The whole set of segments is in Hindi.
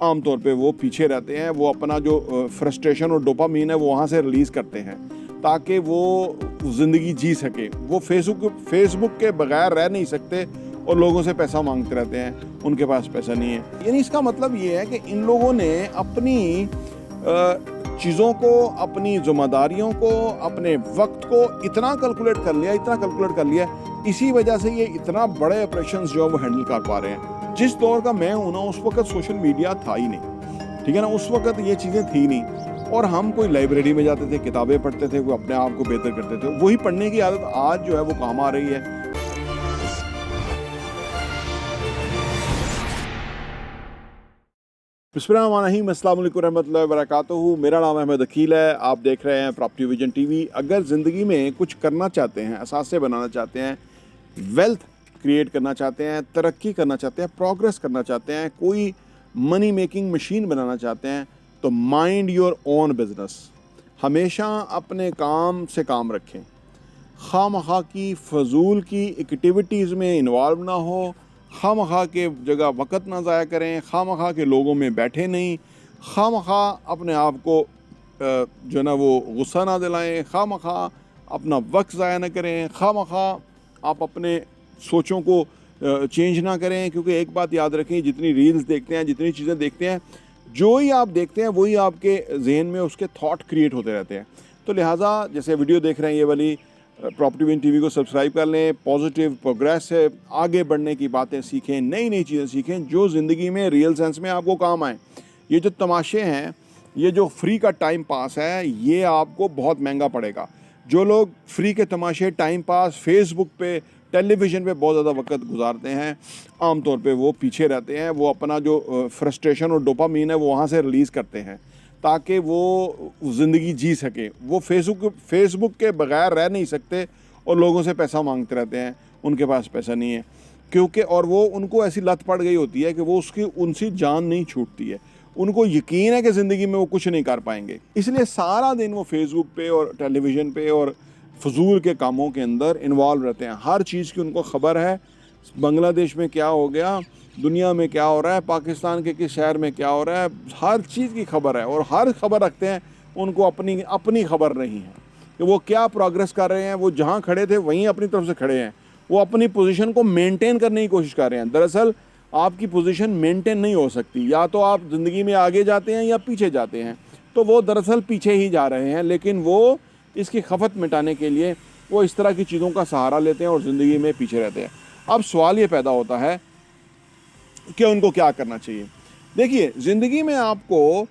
आम तौर पे वो पीछे रहते हैं। वो अपना जो फ्रस्ट्रेशन और डोपामीन है वो वहाँ से रिलीज़ करते हैं ताकि वो ज़िंदगी जी सके। वो फेसबुक के बगैर रह नहीं सकते और लोगों से पैसा मांगते रहते हैं, उनके पास पैसा नहीं है। यानी इसका मतलब ये है कि इन लोगों ने अपनी चीज़ों को, अपनी ज़िम्मेदारियों को, अपने वक्त को इतना कैलकुलेट कर लिया, इसी वजह से ये इतना बड़े ऑपरेशंस जो है वो हैंडल कर पा रहे हैं। जिस दौर का मैं हूँ ना, उस वक्त सोशल मीडिया था ही नहीं, ठीक है ना, उस वक्त ये चीज़ें थी नहीं। और हम कोई लाइब्रेरी में जाते थे, किताबें पढ़ते थे, वो अपने आप को बेहतर करते थे। वही पढ़ने की आदत आज जो है वो काम आ रही है। बिस्मिल्लाहिर्रहमानिर्रहीम, अस्सलाम वालेकुम रहमतुल्लाहि व बरकातुहू। मेरा नाम अहमद अकील है। आप देख रहे हैं प्रॉपर्टी विजन टीवी। अगर ज़िंदगी में कुछ करना चाहते हैं, असासे बनाना चाहते हैं, वेल्थ क्रिएट करना चाहते हैं, तरक्की करना चाहते हैं, प्रोग्रेस करना चाहते हैं, कोई मनी मेकिंग मशीन बनाना चाहते हैं, तो माइंड योर ओन बिज़नेस। हमेशा अपने काम से काम रखें। खामखा की फ़जूल की एक्टिविटीज़ में इन्वॉल्व ना हो, खामखा के जगह वक़्त ना ज़ाया करें, खामखा के लोगों में बैठे नहीं, खामखा अपने आप को जो है ना वो गुस्सा ना दिलाएं, खामखा अपना वक्त ज़ाया ना करें, खामखा आप अपने सोचों को चेंज ना करें। क्योंकि एक बात याद रखें, जितनी रील्स देखते हैं, जितनी चीज़ें देखते हैं, जो ही आप देखते हैं वही आपके जहन में उसके थॉट क्रिएट होते रहते हैं। तो लिहाजा जैसे वीडियो देख रहे हैं ये वाली, प्रॉपर्टी विजन टीवी को सब्सक्राइब कर लें। पॉजिटिव प्रोग्रेस है, आगे बढ़ने की बातें सीखें, नई नई चीज़ें सीखें जो ज़िंदगी में रियल सेंस में आपको काम आए। ये जो तमाशे हैं, ये जो फ्री का टाइम पास है, ये आपको बहुत महंगा पड़ेगा। जो लोग फ्री के तमाशे, टाइम पास, फेसबुक पे, टेलीविज़न पे बहुत ज़्यादा वक्त गुजारते हैं, आम तौर पे वो पीछे रहते हैं। वो अपना जो फ्रस्ट्रेशन और डोपामीन है वो वहाँ से रिलीज़ करते हैं ताकि वो ज़िंदगी जी सके। वो फेसबुक के बगैर रह नहीं सकते और लोगों से पैसा मांगते रहते हैं, उनके पास पैसा नहीं है। क्योंकि और वो उनको ऐसी लत पड़ गई होती है कि वो उनसे जान नहीं छूटती है। उनको यकीन है कि ज़िंदगी में वो कुछ नहीं कर पाएंगे, इसलिए सारा दिन वो फेसबुक पे और टेलीविज़न पे और फजूल के कामों के अंदर इन्वॉल्व रहते हैं। हर चीज़ की उनको ख़बर है। बांग्लादेश में क्या हो गया, दुनिया में क्या हो रहा है, पाकिस्तान के किस शहर में क्या हो रहा है, हर चीज़ की खबर है। और हर खबर रखते हैं, उनको अपनी खबर नहीं है कि वो क्या प्रोग्रेस कर रहे हैं। वो जहाँ खड़े थे वहीं अपनी तरफ से खड़े हैं। वो अपनी पोजीशन को मेंटेन करने की कोशिश कर रहे हैं। दरअसल आपकी पोजीशन मेंटेन नहीं हो सकती, या तो आप ज़िंदगी में आगे जाते हैं या पीछे जाते हैं। तो वो दरअसल पीछे ही जा रहे हैं, लेकिन वो इसकी खपत मिटाने के लिए वो इस तरह की चीज़ों का सहारा लेते हैं और ज़िंदगी में पीछे रहते हैं। अब सवाल ये पैदा होता है कि उनको क्या करना चाहिए। देखिए, ज़िंदगी में आपको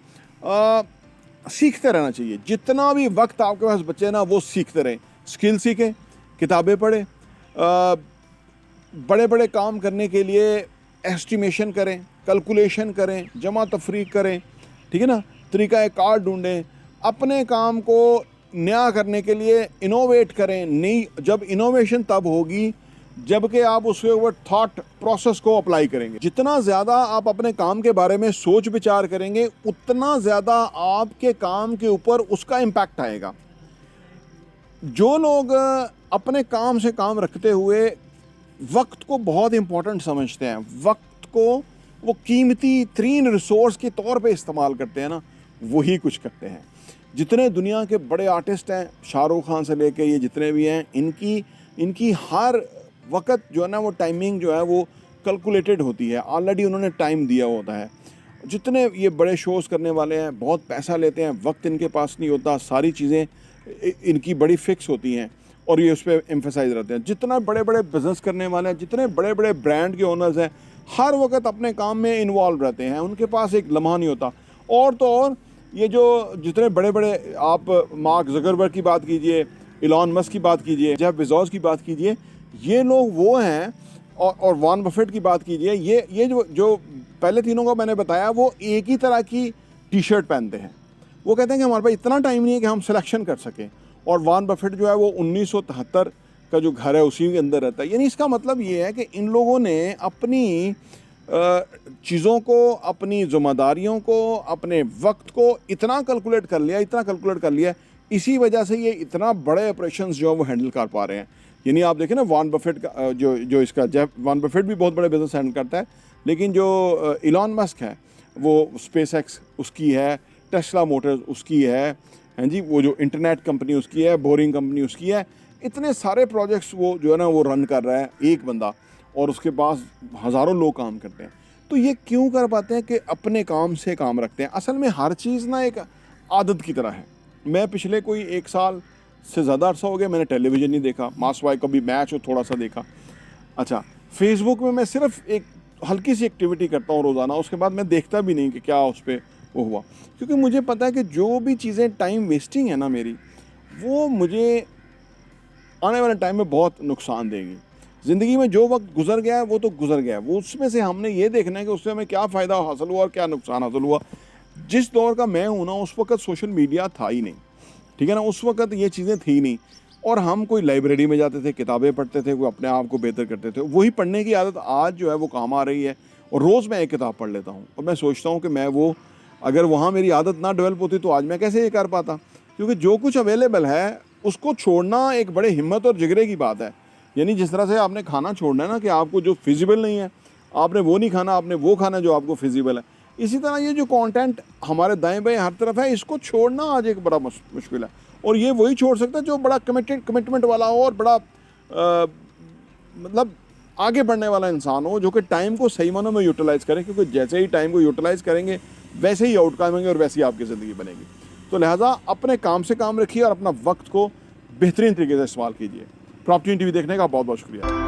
सीखते रहना चाहिए। जितना भी वक्त आपके पास बचे ना, वो सीखते रहें। स्किल सीखें, किताबें पढ़ें, बड़े बड़े काम करने के लिए एस्टिमेशन करें, कैलकुलेशन करें, जमा तफरीक करें, ठीक है ना, तरीका कार ढूंढें। अपने काम को नया करने के लिए इनोवेट करें। नई जब इनोवेशन तब होगी जबकि आप उसके ऊपर थॉट प्रोसेस को अप्लाई करेंगे। जितना ज़्यादा आप अपने काम के बारे में सोच विचार करेंगे, उतना ज़्यादा आपके काम के ऊपर उसका इम्पैक्ट आएगा। जो लोग अपने काम से काम रखते हुए वक्त को बहुत इम्पोर्टेंट समझते हैं, वक्त को वो कीमती तरीन रिसोर्स के तौर पे इस्तेमाल करते हैं ना, वही कुछ करते हैं। जितने दुनिया के बड़े आर्टिस्ट हैं, शाहरुख खान से लेके ये जितने भी हैं, इनकी हर वक्त जो है ना वो टाइमिंग जो है वो कैलकुलेटेड होती है। ऑलरेडी उन्होंने टाइम दिया होता है। जितने ये बड़े शोज़ करने वाले हैं, बहुत पैसा लेते हैं, वक्त इनके पास नहीं होता, सारी चीज़ें इनकी बड़ी फिक्स होती हैं और ये उस पर एम्फेसाइज रहते हैं। जितना बड़े बड़े बिज़नेस करने वाले हैं, जितने बड़े बड़े ब्रांड के ओनर्स हैं, हर वक्त अपने काम में इन्वॉल्व रहते हैं, उनके पास एक लम्हा नहीं होता। और तो और ये जो जितने बड़े बड़े, आप मार्क ज़करबर्ग की बात कीजिए, इलॉन मस्क की बात कीजिए, जेफ बेज़ोस की बात कीजिए, ये लोग वो हैं। और वॉरेन बफेट की बात कीजिए, ये जो पहले तीनों को मैंने बताया, वो एक ही तरह की टी शर्ट पहनते हैं। वो कहते हैं कि हमारे पास इतना टाइम नहीं है कि हम सिलेक्शन कर सकें। और वॉरेन बफेट जो है वो 1973 का जो घर है उसी के अंदर रहता है। यानी इसका मतलब ये है कि इन लोगों ने अपनी चीज़ों को, अपनी ज़िम्मेदारियों को, अपने वक्त को इतना कैलकुलेट कर लिया, इसी वजह से ये इतना बड़े ऑपरेशंस जो है वो हैंडल कर पा रहे हैं। यानी आप देखें ना, वॉरेन बफेट का जो इसका जेफ, वॉरेन बफेट भी बहुत बड़े बिजनेस हैंडल करता है, लेकिन जो इलॉन मस्क है वो स्पेसएक्स उसकी है, टेस्ला मोटर्स उसकी है, हैं जी, वो जो इंटरनेट कंपनी उसकी है, बोरिंग कंपनी उसकी है। इतने सारे प्रोजेक्ट्स वो जो है ना वो रन कर रहा है एक बंदा, और उसके पास हज़ारों लोग काम करते हैं। तो ये क्यों कर पाते हैं कि अपने काम से काम रखते हैं। असल में हर चीज़ ना एक आदत की तरह है। मैं पिछले कोई 1 साल से ज़्यादा अरसा हो गया मैंने टेलीविज़न नहीं देखा, मास वाई कभी मैच हो थोड़ा सा देखा। अच्छा, फेसबुक में मैं सिर्फ एक हल्की सी एक्टिविटी करता हूँ रोज़ाना, उसके बाद मैं देखता भी नहीं कि क्या उस पर वो हुआ, क्योंकि मुझे पता है कि जो भी चीज़ें टाइम वेस्टिंग है ना मेरी, वो मुझे आने वाले टाइम में बहुत नुकसान देगी। ज़िंदगी में जो वक्त गुजर गया है वो तो गुजर गया है, वो उसमें से हमने ये देखना है कि उससे हमें क्या फ़ायदा हासिल हुआ और क्या नुकसान हासिल हुआ। जिस दौर का मैं हूँ ना, उस वक्त सोशल मीडिया था ही नहीं, ठीक है ना, उस वक्त ये चीज़ें थी नहीं, और हम कोई लाइब्रेरी में जाते थे, किताबें पढ़ते थे, कोई अपने आप को बेहतर करते थे। वही पढ़ने की आदत आज जो है वो काम आ रही है, और रोज़ मैं एक किताब पढ़ लेता हूँ, और मैं सोचता हूँ कि मैं वो, अगर वहाँ मेरी आदत ना डेवलप होती तो आज मैं कैसे ये कर पाता। क्योंकि जो कुछ अवेलेबल है उसको छोड़ना एक बड़े हिम्मत और जिगरे की बात है। यानी जिस तरह से आपने खाना छोड़ना है ना, कि आपको जो फिजिबल नहीं है आपने वो नहीं खाना, आपने वो खाना जो आपको फिजिबल है। इसी तरह ये जो कंटेंट हमारे दाएं बाएं हर तरफ है, इसको छोड़ना आज एक बड़ा मुश्किल है। और ये वही छोड़ सकता है जो बड़ा कमिटमेंट वाला हो, और बड़ा मतलब आगे बढ़ने वाला इंसान हो, जो कि टाइम को सही मानों में यूटिलाइज़ करे। क्योंकि जैसे ही टाइम को यूटिलाइज़ करेंगे वैसे ही आउटकम आएंगे और वैसे ही आपकी ज़िंदगी बनेगी। तो लिहाजा अपने काम से काम रखिए और अपना वक्त को बेहतरीन तरीके से इस्तेमाल कीजिए। प्रॉपर्टी टीवी देखने का बहुत बहुत शुक्रिया।